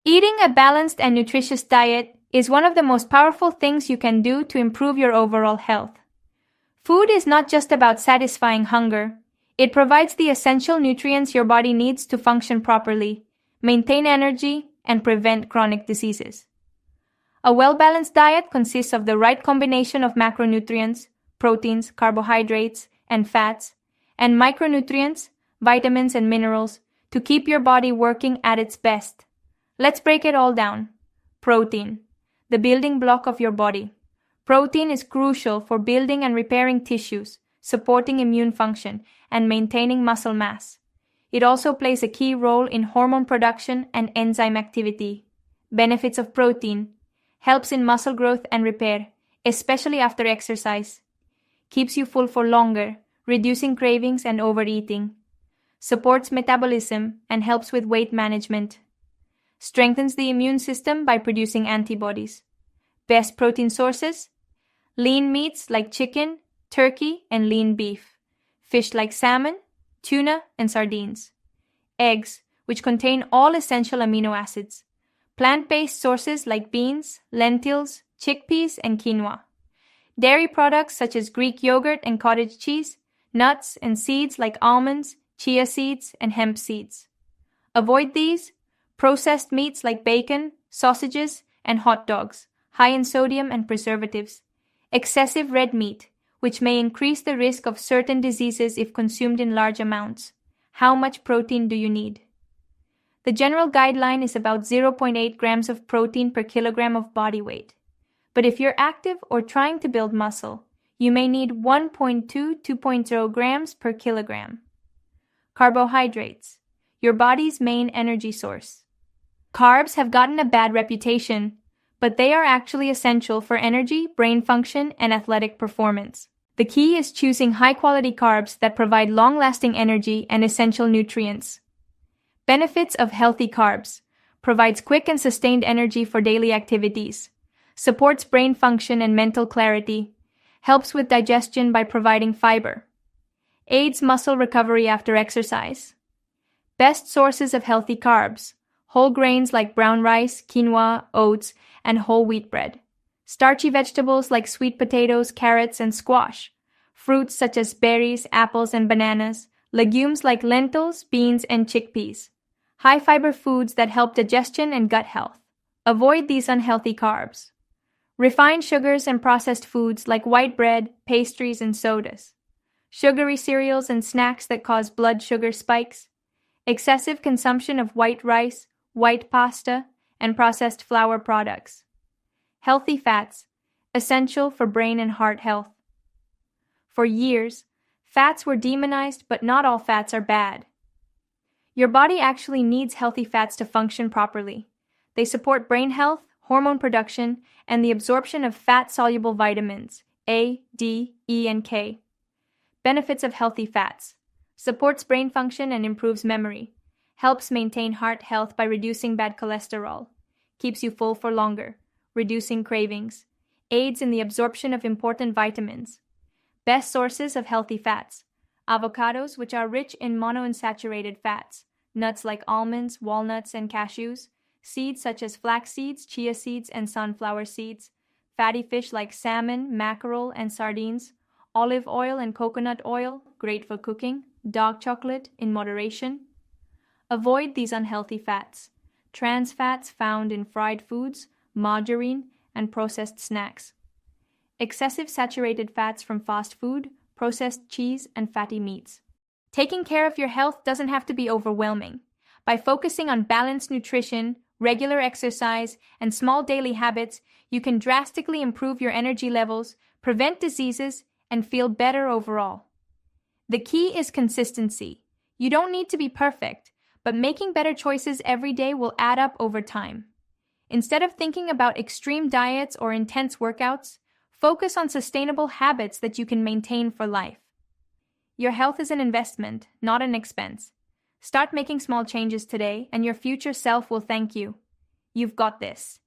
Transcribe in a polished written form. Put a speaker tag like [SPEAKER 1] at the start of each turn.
[SPEAKER 1] Eating a balanced and nutritious diet is one of the most powerful things you can do to improve your overall health. Food is not just about satisfying hunger. It provides the essential nutrients your body needs to function properly, maintain energy, and prevent chronic diseases. A well-balanced diet consists of the right combination of macronutrients, proteins, carbohydrates, and fats, and micronutrients, vitamins, and minerals to keep your body working at its best. Let's break it all down. Protein, the building block of your body. Protein is crucial for building and repairing tissues, supporting immune function, and maintaining muscle mass. It also plays a key role in hormone production and enzyme activity. Benefits of protein: helps in muscle growth and repair, especially after exercise. Keeps you full for longer, reducing cravings and overeating. Supports metabolism and helps with weight management. Strengthens the immune system by producing antibodies. Best protein sources: lean meats like chicken, turkey, and lean beef. Fish like salmon, tuna, and sardines. Eggs, which contain all essential amino acids. Plant-based sources like beans, lentils, chickpeas, and quinoa. Dairy products such as Greek yogurt and cottage cheese. Nuts and seeds like almonds, chia seeds, and hemp seeds. Avoid these: processed meats like bacon, sausages, and hot dogs, high in sodium and preservatives. Excessive red meat, which may increase the risk of certain diseases if consumed in large amounts. How much protein do you need? The general guideline is about 0.8 grams of protein per kilogram of body weight. But if you're active or trying to build muscle, you may need 1.2 to 2.0 grams per kilogram. Carbohydrates, your body's main energy source. Carbs have gotten a bad reputation, but they are actually essential for energy, brain function, and athletic performance. The key is choosing high-quality carbs that provide long-lasting energy and essential nutrients. Benefits of healthy carbs: provides quick and sustained energy for daily activities, supports brain function and mental clarity, helps with digestion by providing fiber, aids muscle recovery after exercise. Best sources of healthy carbs: whole grains like brown rice, quinoa, oats, and whole wheat bread. Starchy vegetables like sweet potatoes, carrots, and squash. Fruits such as berries, apples, and bananas. Legumes like lentils, beans, and chickpeas. High-fiber foods that help digestion and gut health. Avoid these unhealthy carbs. Refined sugars and processed foods like white bread, pastries, and sodas. Sugary cereals and snacks that cause blood sugar spikes. Excessive consumption of white rice, white pasta, and processed flour products. Healthy fats, essential for brain and heart health. For years, fats were demonized, but not all fats are bad. Your body actually needs healthy fats to function properly. They support brain health, hormone production, and the absorption of fat-soluble vitamins A, D, E, and K. Benefits of healthy fats: supports brain function and improves memory, helps maintain heart health by reducing bad cholesterol, keeps you full for longer, reducing cravings, aids in the absorption of important vitamins. Best sources of healthy fats: avocados, which are rich in monounsaturated fats, nuts like almonds, walnuts, and cashews, seeds such as flax seeds, chia seeds, and sunflower seeds, fatty fish like salmon, mackerel, and sardines, olive oil and coconut oil, great for cooking, dark chocolate in moderation. Avoid these unhealthy fats: trans fats found in fried foods, margarine, and processed snacks. Excessive saturated fats from fast food, processed cheese, and fatty meats. Taking care of your health doesn't have to be overwhelming. By focusing on balanced nutrition, regular exercise, and small daily habits, you can drastically improve your energy levels, prevent diseases, and feel better overall. The key is consistency. You don't need to be perfect, but making better choices every day will add up over time. Instead of thinking about extreme diets or intense workouts, focus on sustainable habits that you can maintain for life. Your health is an investment, not an expense. Start making small changes today, and your future self will thank you. You've got this.